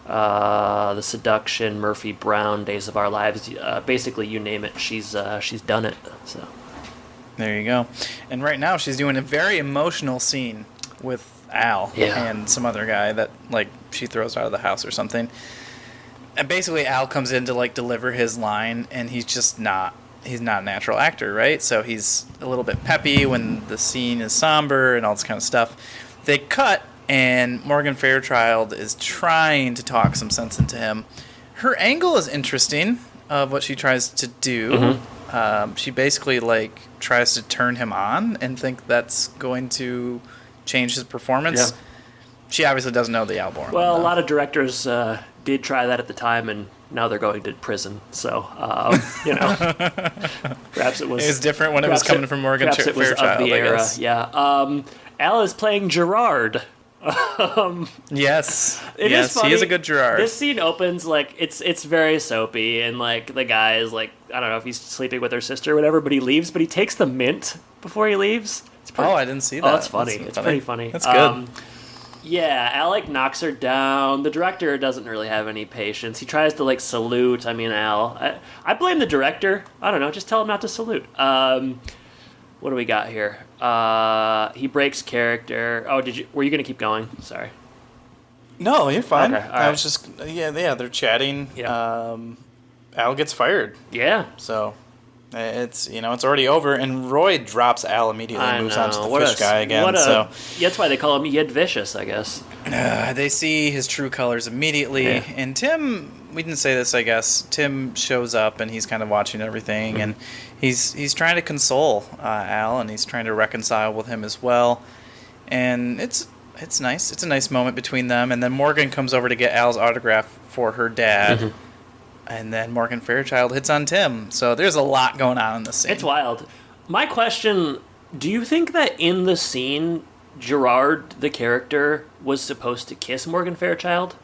The Seduction, Murphy Brown, Days of Our Lives, basically you name it, she's done it. So There you go. And right now she's doing a very emotional scene with Al and some other guy that like she throws out of the house or something. And basically Al comes in to like deliver his line, and he's not a natural actor, right? So he's a little bit peppy when the scene is somber and all this kind of stuff. They cut, and Morgan Fairchild is trying to talk some sense into him. Her angle is interesting of what she tries to do. She basically like tries to turn him on and think that's going to change his performance. Yeah. She obviously doesn't know the Al Borland. well, a though. lot of directors did try that at the time, and now they're going to prison. So perhaps it was. It was different when it was coming from Morgan perhaps it was Fairchild, of the I era. guess. Yeah. Al is playing Gerard. Yes. It yes, is funny. he is a good Gerard. This scene opens like it's very soapy, and like the guy is like, I don't know if he's sleeping with her sister or whatever, but he leaves, but he takes the mint before he leaves. It's pretty, I didn't see that. Oh, it's funny. That's It's pretty funny. That's good. Yeah, Al knocks her down. The director doesn't really have any patience. He tries to like salute. I mean, Al. I blame the director. I don't know. Just tell him not to salute. What do we got here? He breaks character. Oh, were you gonna keep going? Sorry. No, you're fine. Okay, all I right. was just they're chatting. Yeah. Al gets fired, Yeah. so it's already over, and Roy drops Al immediately and moves on to the fish guy again. So that's why they call him Yed Vicious, I guess. they see his true colors immediately, Yeah. and Tim. We didn't say this, I guess. Tim shows up and he's kind of watching everything, and he's trying to console Al, and he's trying to reconcile with him as well, and it's nice. It's a nice moment between them, and then Morgan comes over to get Al's autograph for her dad, and then Morgan Fairchild hits on Tim. So there's a lot going on in this scene. It's wild. My question: do you think that in the scene, Gerard, the character, was supposed to kiss Morgan Fairchild?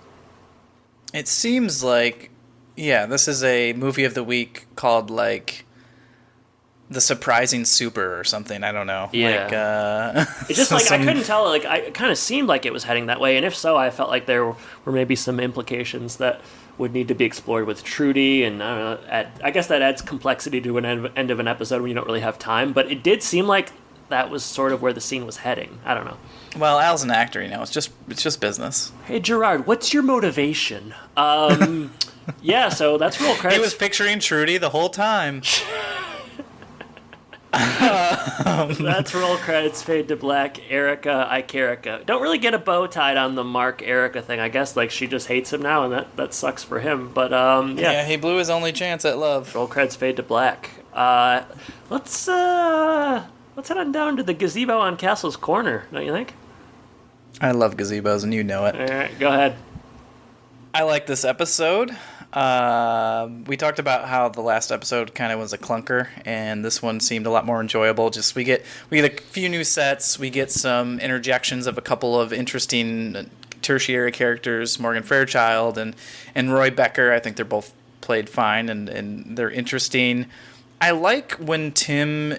It seems like, this is a movie of the week called like The Surprising Super or something. I don't know. Yeah. It's just like I couldn't tell. Like it kind of seemed like it was heading that way, and if so, I felt like there were maybe some implications that would need to be explored with Trudy, and I don't know. I guess that adds complexity to an end of an episode when you don't really have time. But it did seem like that was sort of where the scene was heading. I don't know. Well, Al's an actor, it's just business. Hey, Gerard, what's your motivation? Yeah, so that's roll credits. He was picturing Trudy the whole time. That's roll credits, fade to black. Erica, Icarica. Don't really get a bow tied on the Mark Erica thing. I guess like she just hates him now, and that sucks for him. But yeah, he blew his only chance at love. Roll credits, fade to black. Let's head on down to the gazebo on Castle's Corner. Don't you think? I love gazebos, and you know it. All right, go ahead. I like this episode. We talked about how the last episode kind of was a clunker, and this one seemed a lot more enjoyable. Just we get a few new sets, we get some interjections of a couple of interesting tertiary characters, Morgan Fairchild and Roy Becker. I think they're both played fine, and they're interesting. I like when Tim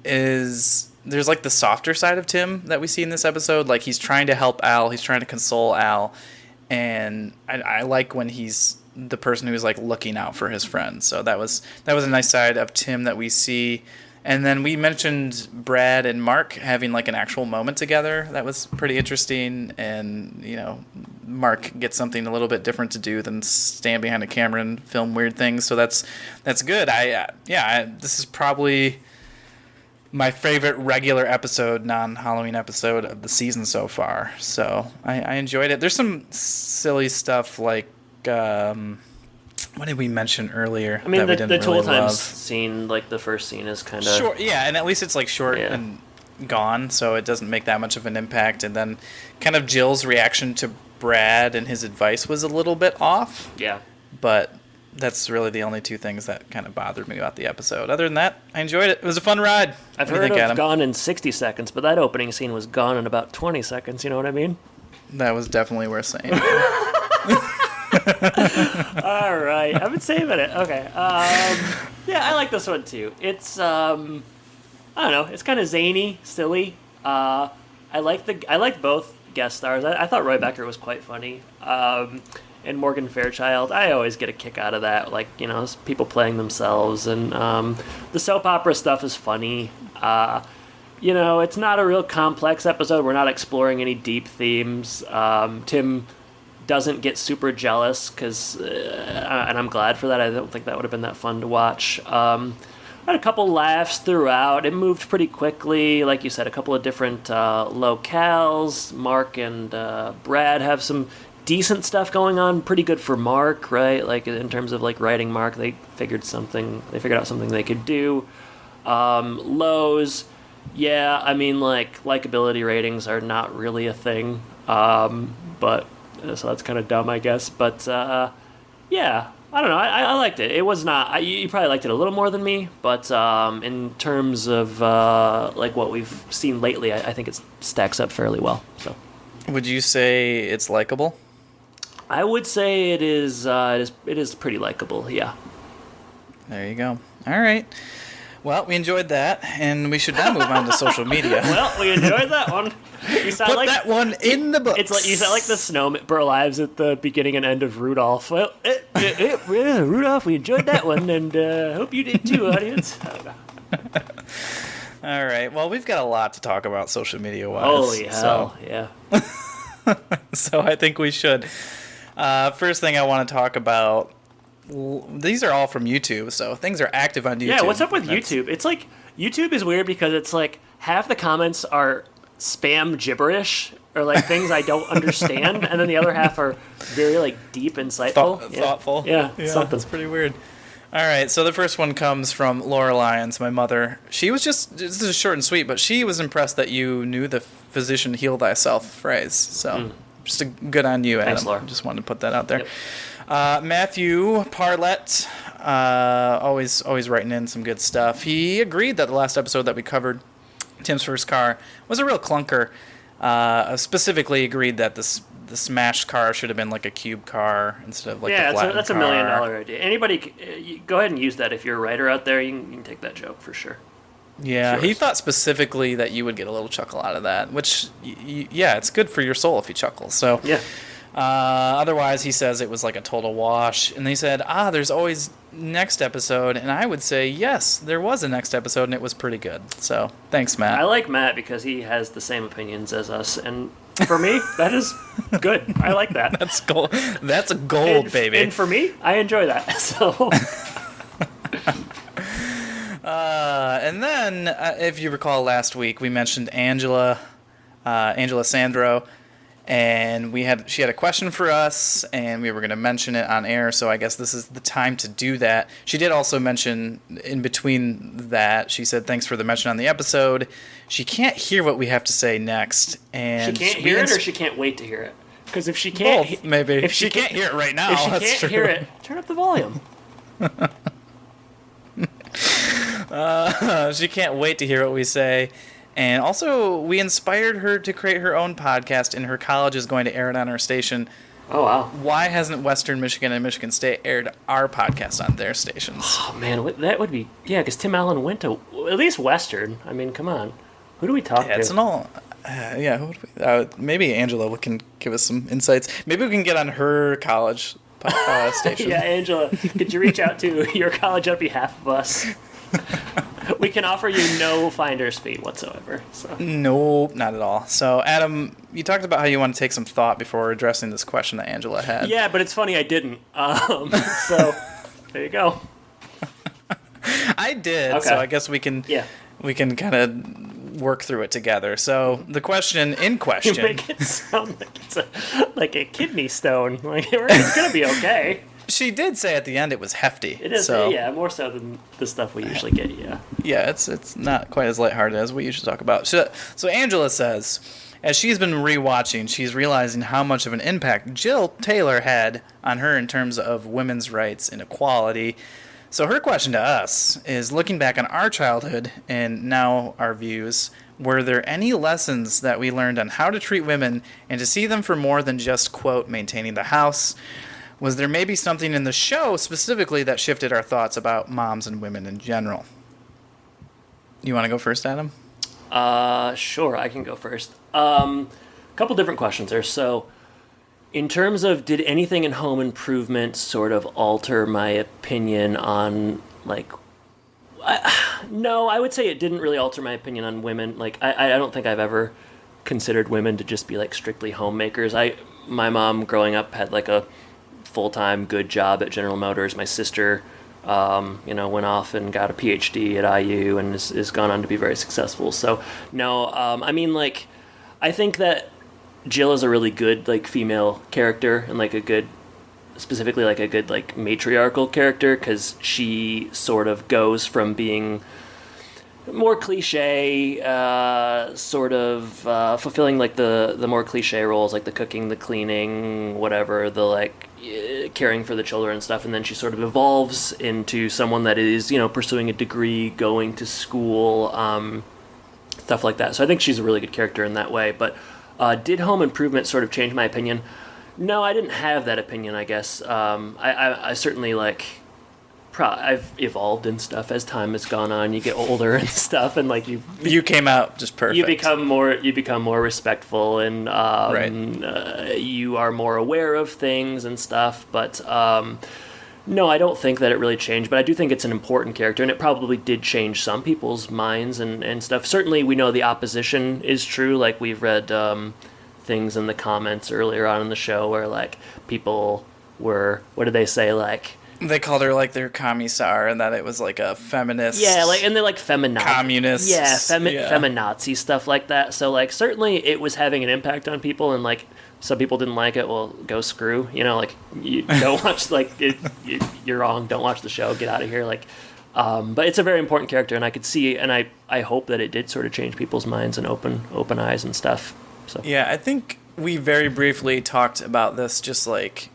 is... There's like the softer side of Tim that we see in this episode. Like he's trying to help Al, he's trying to console Al, and I like when he's the person who's like looking out for his friends. So that was a nice side of Tim that we see. And then we mentioned Brad and Mark having like an actual moment together. That was pretty interesting. And Mark gets something a little bit different to do than stand behind a camera and film weird things. So that's good. This is probably my favorite regular episode, non-Halloween episode of the season so far. So I enjoyed it. There's some silly stuff like, what did we mention earlier? I mean, that the really Tool Times love? scene, like the first scene, is kind of short. Yeah, and at least it's like short Yeah. and gone, so it doesn't make that much of an impact. And then kind of Jill's reaction to Brad and his advice was a little bit off. Yeah. But that's really the only two things that kind of bothered me about the episode. Other than that, I enjoyed it. It was a fun ride. I've What do you heard think, of Adam? Gone in 60 seconds, but that opening scene was gone in about 20 seconds. You know what I mean? That was definitely worth saying. All right, I've been saving it. Okay. Yeah, I like this one too. It's I don't know. It's kind of zany, silly. I like both guest stars. I thought Roy Becker was quite funny. And Morgan Fairchild, I always get a kick out of that. Like people playing themselves, and the soap opera stuff is funny. It's not a real complex episode. We're not exploring any deep themes. Tim doesn't get super jealous and I'm glad for that. I don't think that would have been that fun to watch. I had a couple laughs throughout. It moved pretty quickly. Like you said, a couple of different locales. Mark and Brad have some decent stuff going on. Pretty good for Mark, right? Like in terms of like writing Mark, they figured out something they could do. Lows, yeah, I mean like likability ratings are not really a thing. But so that's kind of dumb, I guess. But yeah, I don't know. I liked it. It was not. You probably liked it a little more than me, but in terms of like what we've seen lately, I think it stacks up fairly well. So, Would you say it's likable? I would say it is. It is pretty likable. Yeah. There you go. All right. Well, we enjoyed that, and we should now move on to social media. Well, we enjoyed that one. You sound Put like that one in the books. it's like you sound like the snowman lives at the beginning and end of Rudolph. Well, Rudolph, we enjoyed that one, and hope you did too, audience. All right. Well, we've got a lot to talk about social media-wise. Holy hell, yeah. So I think we should. First thing I want to talk about, these are all from YouTube, so things are active on YouTube. Yeah, what's up with YouTube? It's like, YouTube is weird because it's like half the comments are spam gibberish or like things I don't understand, and then the other half are very like deep, insightful. Thoughtful. Yeah, Something's pretty weird. All right, so the first one comes from Laura Lyons, my mother. She was this is short and sweet, but she was impressed that you knew the physician heal thyself phrase. So just a good on you, Adam. Thanks, Laura. Just wanted to put that out there. Yep. Matthew Parlett, always writing in some good stuff. He agreed that the last episode that we covered, Tim's first car, was a real clunker. Specifically agreed that the smashed car should have been like a cube car instead of like the flattened that's a car. $1 million idea. Anybody, go ahead and use that if you're a writer out there. You can take that joke for sure. Yeah, It's he yours. thought specifically that you would get a little chuckle out of that, which, yeah, it's good for your soul if you chuckle. So, Yeah. Otherwise, he says it was like a total wash. And he said, there's always next episode. And I would say, yes, there was a next episode, and it was pretty good. So, thanks, Matt. I like Matt because he has the same opinions as us, and for me, that is good. I like that. That's gold. That's gold, baby. And for me, I enjoy that. So... And then, if you recall last week, we mentioned Angela Sandro, and she had a question for us, and we were going to mention it on air, so I guess this is the time to do that. She did also mention, in between that, she said, thanks for the mention on the episode. She can't hear what we have to say next. And she can't hear it, or she can't wait to hear it? Because if she can't... Both, maybe. If she can't hear it right now, if she that's can't true. hear it, turn up the volume. She can't wait to hear what we say. And also, we inspired her to create her own podcast, and her college is going to air it on our station. Oh, wow. Why hasn't Western Michigan and Michigan State aired our podcast on their stations? Oh, man, that would be... Yeah, because Tim Allen went to at least Western. I mean, come on. Who do we talk to? It's an all... who would we, maybe Angela can give us some insights. Maybe we can get on her college station. Yeah, Angela, could you reach out to your college on behalf of us? We can offer you no finder's fee whatsoever. So. No, not at all. So, Adam, you talked about how you want to take some thought before addressing this question that Angela had. Yeah, but it's funny I didn't. So, there you go. I did, okay. So I guess we can kind of work through it together. So, the question in question... You make it sound like it's like a kidney stone. Like, it's going to be okay. She did say at the end it was hefty. It is, so. Yeah, more so than the stuff we usually get, yeah. Yeah, it's not quite as lighthearted as we usually talk about. So Angela says, as she's been rewatching, she's realizing how much of an impact Jill Taylor had on her in terms of women's rights and equality. So her question to us is, looking back on our childhood and now our views, were there any lessons that we learned on how to treat women and to see them for more than just, quote, maintaining the house? Was there maybe something in the show specifically that shifted our thoughts about moms and women in general? You want to go first, Adam? Sure, I can go first. Couple different questions there. So, in terms of, did anything in Home Improvement sort of alter my opinion on, like... No, I would say it didn't really alter my opinion on women. Like, I don't think I've ever considered women to just be, like, strictly homemakers. My mom, growing up, had, like, a full-time good job at General Motors. My sister, went off and got a PhD at IU and is gone on to be very successful. So, no, I mean, like, I think that Jill is a really good, like, female character and, like, specifically, like, a good, like, matriarchal character, because she sort of goes from being more cliche, sort of fulfilling, like, the more cliche roles, like the cooking, the cleaning, whatever, the, like, caring for the children and stuff, and then she sort of evolves into someone that is, pursuing a degree, going to school, stuff like that. So I think she's a really good character in that way. But did Home Improvement sort of change my opinion? No, I didn't have that opinion, I guess. I certainly, like... I've evolved and stuff as time has gone on. You get older and stuff, and like you came out just perfect. You become more respectful, and you are more aware of things and stuff. But no, I don't think that it really changed. But I do think it's an important character, and it probably did change some people's minds and stuff. Certainly, we know the opposition is true. Like, we've read things in the comments earlier on in the show where, like, people were, what did they say, like... They called her, like, their commissar, and that it was, like, a feminist... Yeah, like, and they're, like, feminazi. Communists. Yeah, feminazi, stuff like that. So, like, certainly it was having an impact on people, and, like, some people didn't like it. Well, go screw. Like, you don't watch, like, you're wrong. Don't watch the show. Get out of here. Like, but it's a very important character, and I could see, and I hope that it did sort of change people's minds and open eyes and stuff. So yeah, I think we very briefly talked about this just, like...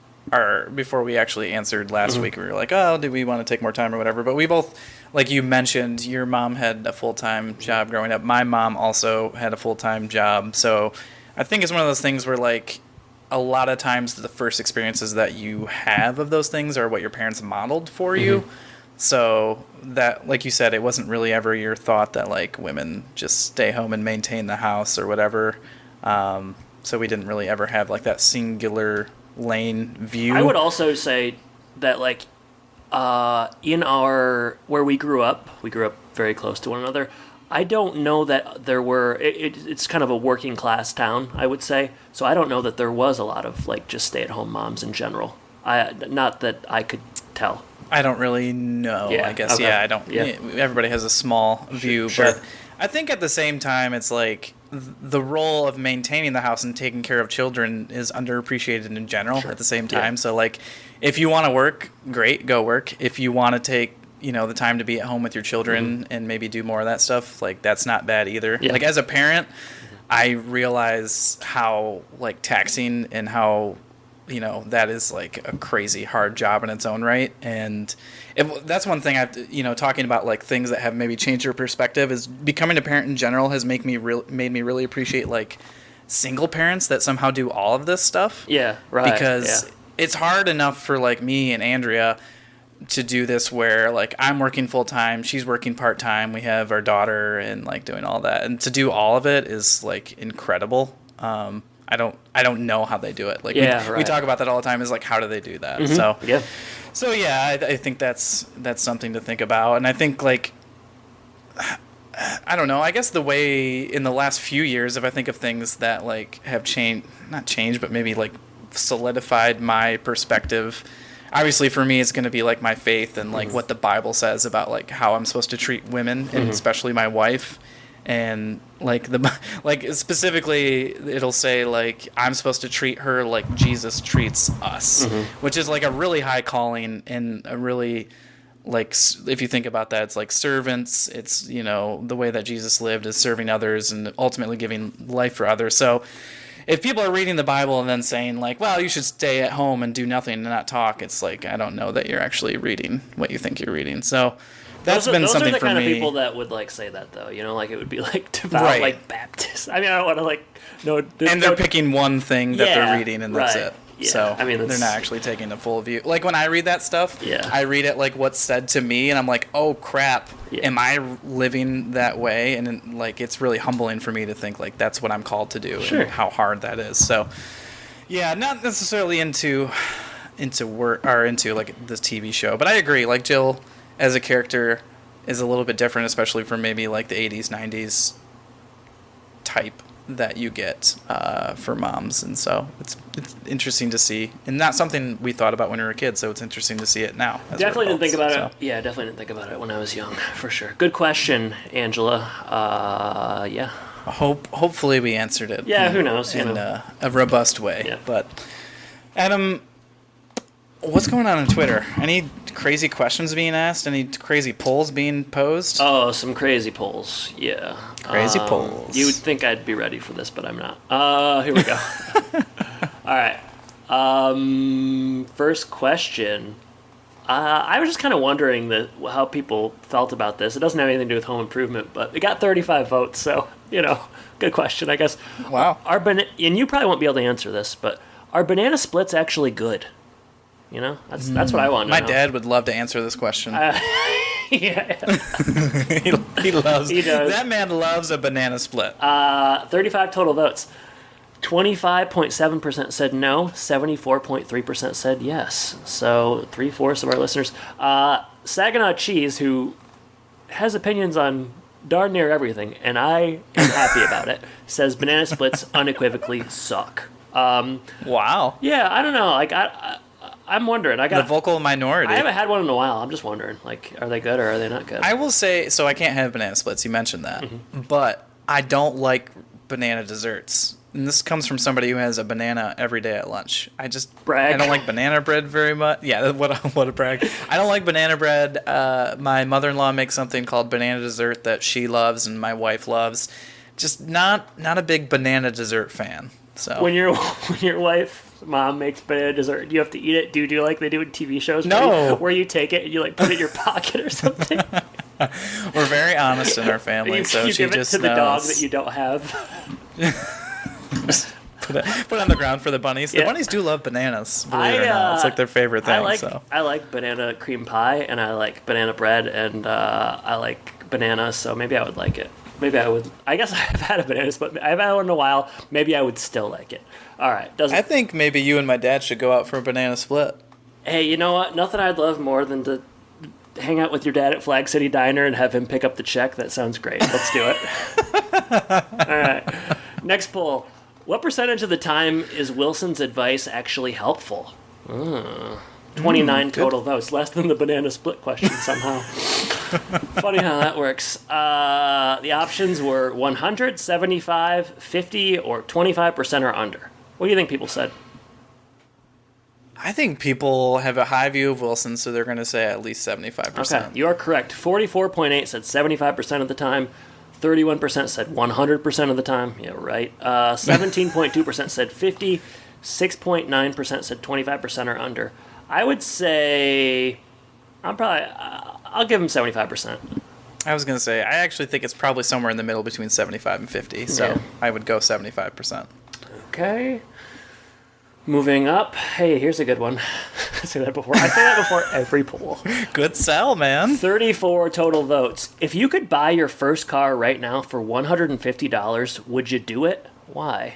before we actually answered last week, we were like, oh, do we want to take more time or whatever? But we both, like you mentioned, your mom had a full-time job growing up. My mom also had a full-time job. So I think it's one of those things where, like, a lot of times the first experiences that you have of those things are what your parents modeled for you. So that, like you said, it wasn't really ever your thought that, like, women just stay home and maintain the house or whatever. So we didn't really ever have like that singular lane view. I would also say that like in our where we grew up very close to one another. I don't know that there were. It's kind of a working class town, I would say. So I don't know that there was a lot of like just stay at home moms in general. Not that I could tell. I don't really know. Yeah, I guess. okay. Yeah, I don't. Yeah. Everybody has a small view, Sure. but I think at the same time, it's like the role of maintaining the house and taking care of children is underappreciated in general. At the same time, so like, if you want to work, great, go work. If you want to take the time to be at home with your children and maybe do more of that stuff, like that's not bad either. Yeah. Like as a parent, I realize how like taxing and how that is like a crazy hard job in its own right. And that's one thing I've talking about like things that have maybe changed your perspective is becoming a parent in general has made me really appreciate like single parents that somehow do all of this stuff. Yeah, right. Because it's hard enough for like me and Andrea to do this where like I'm working full time, she's working part time, we have our daughter and like doing all that, and to do all of it is like incredible. I don't know how they do it. Like we talk about that all the time. Is like how do they do that? So I think that's something to think about, and I think like I don't know. I guess the way in the last few years, if I think of things that like have not changed, but maybe like solidified my perspective. Obviously, for me, it's going to be like my faith and like what the Bible says about like how I'm supposed to treat women, and especially my wife. And like specifically, it'll say like I'm supposed to treat her like Jesus treats us, which is like a really high calling and a really like if you think about that, it's like servants. It's the way that Jesus lived is serving others and ultimately giving life for others. So if people are reading the Bible and then saying like, well, you should stay at home and do nothing and not talk, it's like I don't know that you're actually reading what you think you're reading. So that's been something for me. Those are the kind of people that would like say that though, like it would be like devout like Baptist. I mean, I don't want to like no. And they're picking one thing that they're reading and that's it. Yeah. So I mean, they're not actually taking the full view. Like when I read that stuff, I read it like what's said to me, and I'm like, oh crap, am I living that way? And like it's really humbling for me to think like that's what I'm called to do and how hard that is. So yeah, not necessarily into work or into like this TV show, but I agree. Like Jill as a character is a little bit different, especially from maybe like the 80s, 90s type that you get for moms. And so it's interesting to see, and not something we thought about when we were kids, so it's interesting to see it now. Definitely didn't think about it. Yeah, definitely didn't think about it when I was young, for sure. Good question, Angela. Hopefully we answered it. Yeah, who knows? In a robust way. Yeah. But Adam, what's going on Twitter? Any crazy questions being asked? Any crazy polls being posed? Oh, some crazy polls. Yeah. Crazy polls. You would think I'd be ready for this, but I'm not. Here we go. All right. First question. I was just kind of wondering how people felt about this. It doesn't have anything to do with home improvement, but it got 35 votes, so, good question, I guess. Wow. And you probably won't be able to answer this, but are banana splits actually good? That's what I want to know. My dad would love to answer this question. Yeah. he loves. He does. That man loves a banana split. 35 total votes. 25.7% said no. 74.3% said yes. So 3/4 of our listeners. Saginaw Cheese, who has opinions on darn near everything, and I am happy about it, says banana splits unequivocally suck. Wow. Yeah, I don't know. Like I'm wondering. The vocal minority. I haven't had one in a while. I'm just wondering. Like, are they good or are they not good? I will say, so I can't have banana splits. You mentioned that, but I don't like banana desserts. And this comes from somebody who has a banana every day at lunch. I don't like banana bread very much. Yeah, what a brag. I don't like banana bread. My mother-in-law makes something called banana dessert that she loves and my wife loves. Just not a big banana dessert fan. So when your wife's mom makes banana dessert, do you have to eat it? Do you do like they do in TV shows? No. Where you take it and you like put it in your pocket or something? We're very honest in our family, you she give just it to knows. the dog that you don't have. Put it on the ground for the bunnies. The bunnies do love bananas. Believe it or not, it's like their favorite thing. I like banana cream pie, and I like banana bread, and I like bananas. So maybe I would like it. Maybe I would. I guess I've had a banana split. I've had one in a while. Maybe I would still like it. All right. I think maybe you and my dad should go out for a banana split. Hey, you know what? Nothing I'd love more than to hang out with your dad at Flag City Diner and have him pick up the check. That sounds great. Let's do it. All right. Next poll. What percentage of the time is Wilson's advice actually helpful? 29 total votes. Less than the banana split question somehow. Funny how that works. The options were 100, 75, 50, or 25% or under. What do you think people said? I think people have a high view of Wilson, so they're going to say at least 75%. Okay, you are correct. 44.8 said 75% of the time. 31% said 100% of the time. Yeah, right. 17.2% said 50. 6.9% said 25% or under. I would say I'll give him 75%. I was going to say, I actually think it's probably somewhere in the middle between 75 and 50, so Yeah. I would go 75%. Okay. Moving up. Hey, here's a good one. I say that before every poll. Good sell, man. 34 total votes. If you could buy your first car right now for $150, would you do it? Why?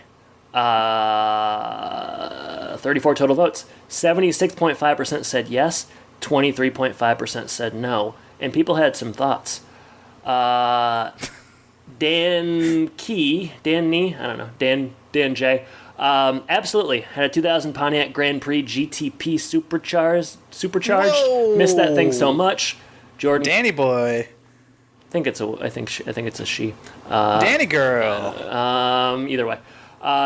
34 total votes. 76.5% said yes. 23.5% said no. And people had some thoughts. Dan J. Absolutely. Had a 2000 Pontiac Grand Prix GTP supercharged. Whoa. Missed that thing so much. Jordan. Danny boy. I think it's a she. Danny girl. Either way.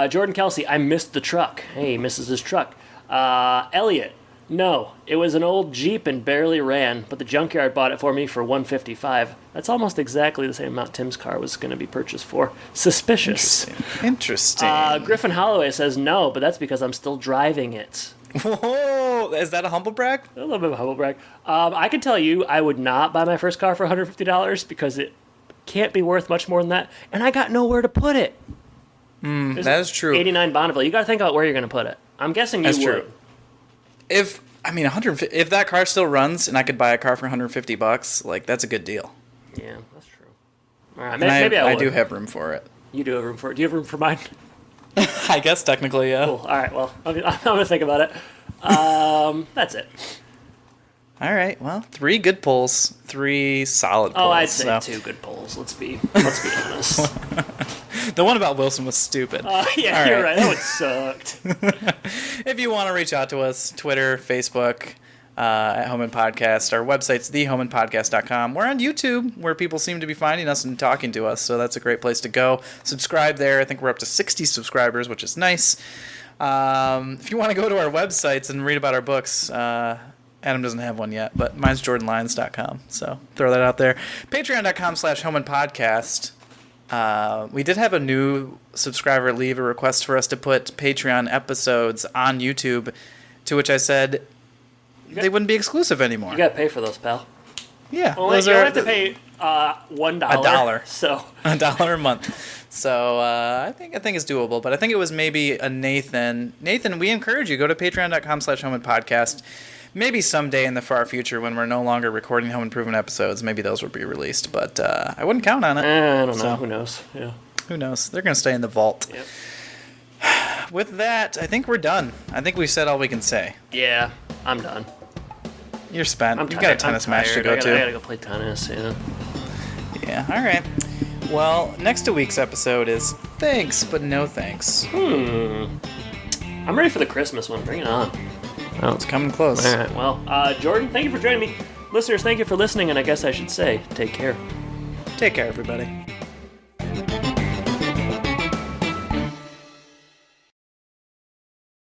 Jordan Kelsey, I missed the truck. Hey, he misses his truck. Elliot, no, it was an old Jeep and barely ran, but the junkyard bought it for me for $155. That's almost exactly the same amount Tim's car was going to be purchased for. Suspicious. Interesting. Griffin Holloway says no, but that's because I'm still driving it. Whoa, is that a humble brag? A little bit of a humble brag. I can tell you I would not buy my first car for $150 because it can't be worth much more than that, and I got nowhere to put it. That is true. 89 Bonneville. You got to think about where you're going to put it. I'm guessing you That's would. true. If that car still runs and I could buy a car for $150, like that's a good deal. Yeah, that's true. All right, And maybe I I would. do have room for it. You do have room for it. Do you have room for mine? I guess technically, yeah. Cool. All right. Well, I'm gonna think about it. That's it. All right. Well, 3 good pulls, 3 solid pulls. Oh, I'd say so. 2 good polls. Let's be honest. The one about Wilson was stupid. Yeah, All you're right. right. That one sucked. If you want to reach out to us, Twitter, Facebook, at Home Impodcast. Our website's thehomeimpodcast.com. We're on YouTube, where people seem to be finding us and talking to us, so that's a great place to go. Subscribe there. I think we're up to 60 subscribers, which is nice. If you want to go to our websites and read about our books, Adam doesn't have one yet, but mine's jordanlyons.com, so throw that out there. Patreon.com/homeimpodcast. We did have a new subscriber leave a request for us to put Patreon episodes on YouTube, to which I said they wouldn't be exclusive anymore. You gotta pay for those, pal. Yeah, Well, you don't have to pay $1. $1. So $1 a month. So I think it's doable, but I think it was maybe a Nathan. Nathan, we encourage you, go to patreon.com/homeimpodcast. Maybe someday in the far future when we're no longer recording home improvement episodes, maybe those will be released, but I wouldn't count on it. I don't know. So, Who knows? Yeah. who knows? They're going to stay in the vault. Yep. With that, I think we're done. I think we've said all we can say. Yeah, I'm done. You're spent. I'm You've tired. got a tennis I'm match to tired. go I to. gotta go play tennis. Yeah. Yeah, all right. Well, next week's episode is thanks, but no thanks. I'm ready for the Christmas one. Bring it on. Oh, it's coming close. All right. Well, Jordan, thank you for joining me. Listeners, thank you for listening, and I guess I should say, take care. Take care, everybody.